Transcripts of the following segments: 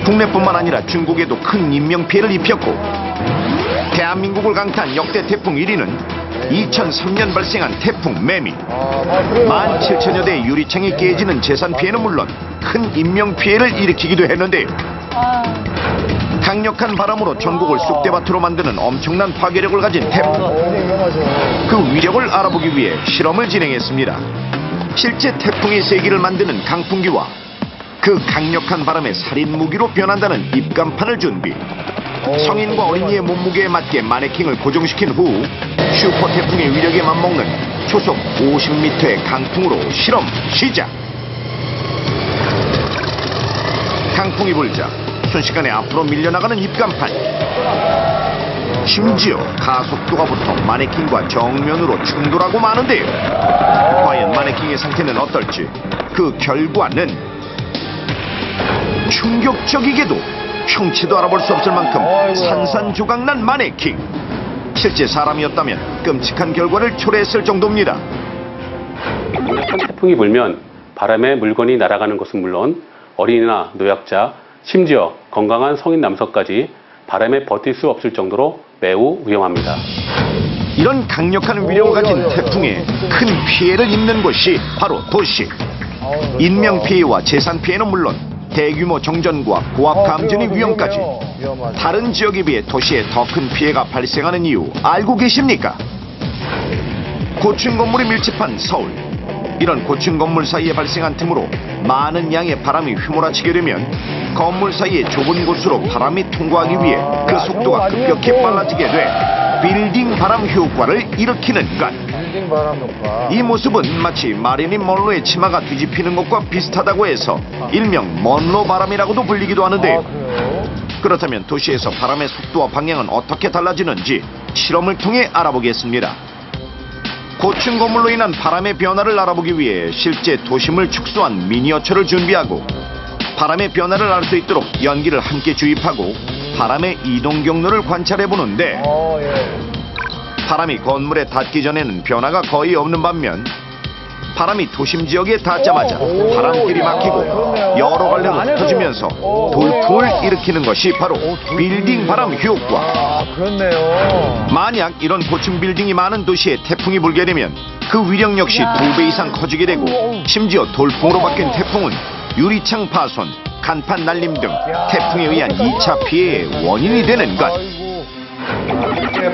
국내뿐만 아니라 중국에도 큰 인명피해를 입혔고, 대한민국을 강타한 역대 태풍 1위는 2003년 발생한 태풍 매미. 17,000여 대의 유리창이 깨지는 재산 피해는 물론 큰 인명피해를 일으키기도 했는데요. 강력한 바람으로 전국을 쑥대밭으로 만드는 엄청난 파괴력을 가진 태풍. 그 위력을 알아보기 위해 실험을 진행했습니다. 실제 태풍의 세기를 만드는 강풍기와 그 강력한 바람에 살인 무기로 변한다는 입간판을 준비. 성인과 어린이의 몸무게에 맞게 마네킹을 고정시킨 후 슈퍼 태풍의 위력에 맞먹는 초속 50m의 강풍으로 실험 시작. 강풍이 불자 순식간에 앞으로 밀려나가는 입간판. 심지어 가속도가 붙어 마네킹과 정면으로 충돌하고 마는데요. 과연 마네킹의 상태는 어떨지. 그 결과는 충격적이게도 형체도 알아볼 수 없을 만큼 산산조각난 마네킹. 실제 사람이었다면 끔찍한 결과를 초래했을 정도입니다. 강력한 태풍이 불면 바람에 물건이 날아가는 것은 물론 어린이나 노약자, 심지어 건강한 성인 남성까지 바람에 버틸 수 없을 정도로 매우 위험합니다. 이런 강력한 위력을 가진 태풍에 큰 피해를 입는 곳이 바로 도시. 인명피해와 재산피해는 물론 대규모 정전과 고압 감전의 위험까지. 다른 지역에 비해 도시에 더 큰 피해가 발생하는 이유 알고 계십니까? 고층 건물이 밀집한 서울. 이런 고층 건물 사이에 발생한 틈으로 많은 양의 바람이 휘몰아치게 되면 건물 사이의 좁은 곳으로 바람이 통과하기 위해 그 속도가 급격히 빨라지게 돼 빌딩 바람 효과를 일으키는 것. 이 모습은 마치 마릴린 먼로의 치마가 뒤집히는 것과 비슷하다고 해서 일명 먼로 바람이라고도 불리기도 하는데요. 그렇다면 도시에서 바람의 속도와 방향은 어떻게 달라지는지 실험을 통해 알아보겠습니다. 고층 건물로 인한 바람의 변화를 알아보기 위해 실제 도심을 축소한 미니어처를 준비하고 바람의 변화를 알 수 있도록 연기를 함께 주입하고 바람의 이동 경로를 관찰해 보는데, 바람이 건물에 닿기 전에는 변화가 거의 없는 반면 바람이 도심 지역에 닿자마자 바람길이 막히고 여러 갈래로 흩어지면서 돌풍을 일으키는 것이 바로 빌딩 바람 효과. 만약 이런 고층 빌딩이 많은 도시에 태풍이 불게 되면 그 위력 역시 2배 이상 커지게 되고, 심지어 돌풍으로 바뀐 태풍은 유리창 파손, 간판 날림 등 태풍에 의한 2차 피해의 원인이 되는 것.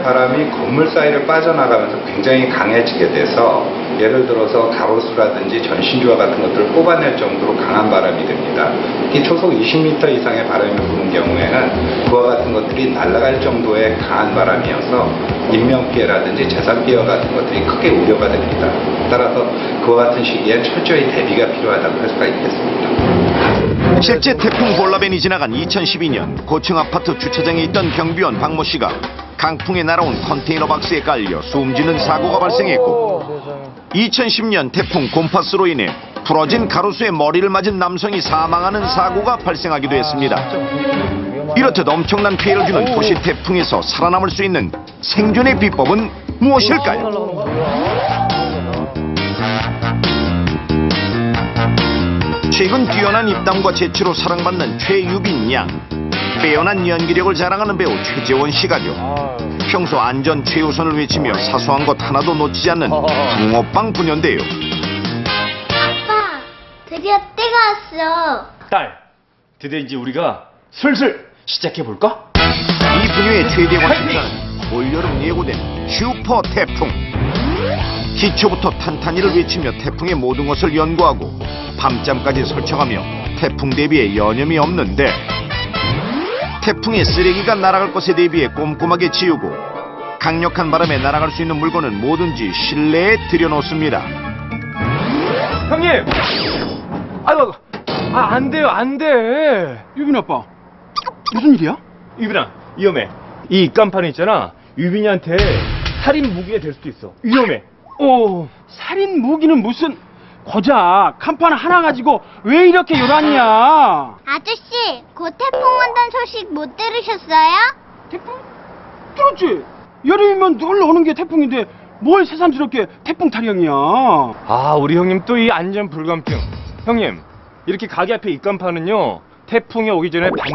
바람이 건물 사이를 빠져나가면서 굉장히 강해지게 돼서 예를 들어서 가로수라든지 전신주와 같은 것들을 뽑아낼 정도로 강한 바람이 됩니다. 이 초속 20m 이상의 바람이 부는 경우에는 그와 같은 것들이 날아갈 정도의 강한 바람이어서 인명피해라든지 재산피해 같은 것들이 크게 우려가 됩니다. 따라서 그와 같은 시기에 철저히 대비가 필요하다고 할 수가 있겠습니다. 실제 태풍 볼라벤이 지나간 2012년 고층 아파트 주차장에 있던 경비원 박모 씨가 강풍에 날아온 컨테이너 박스에 깔려 숨지는 사고가 발생했고, 2010년 태풍 곰파스로 인해 부러진 가로수에 머리를 맞은 남성이 사망하는 사고가 발생하기도 했습니다. 이렇듯 엄청난 피해를 주는 도시 태풍에서 살아남을 수 있는 생존의 비법은 무엇일까요? 최근 뛰어난 입담과 재치로 사랑받는 최유빈 양. 빼어난 연기력을 자랑하는 배우 최재원 씨가죠. 평소 안전 최우선을 외치며 사소한 것 하나도 놓치지 않는 붕어빵 부녀인데요. 아빠, 드디어 때가 왔어. 딸, 드디어 이제 우리가 슬슬 시작해볼까? 이 부녀의 최대 관심사는 올여름 예고된 슈퍼 태풍. 기초부터 탄탄히를 외치며 태풍의 모든 것을 연구하고 밤잠까지 설정하며 태풍 대비에 여념이 없는데, 태풍의 쓰레기가 날아갈 것에 대비해 꼼꼼하게 치우고 강력한 바람에 날아갈 수 있는 물건은 뭐든지 실내에 들여놓습니다. 형님! 아이고, 안 돼요, 안 돼. 유빈 아빠, 무슨 일이야? 유빈아, 위험해. 이 입간판 있잖아, 유빈이한테 살인 무기가 될 수도 있어. 위험해. 오, 살인 무기는 무슨... 고작 간판 하나 가지고 왜 이렇게 요란이야? 아저씨, 곧 태풍 온다는 소식 못 들으셨어요? 태풍? 들었지? 여름이면 늘 오는 게 태풍인데 뭘 새삼스럽게 태풍 타령이야. 아, 우리 형님 또 이 안전 불감증. 형님, 이렇게 가게 앞에 입간판은요, 태풍이 오기 전에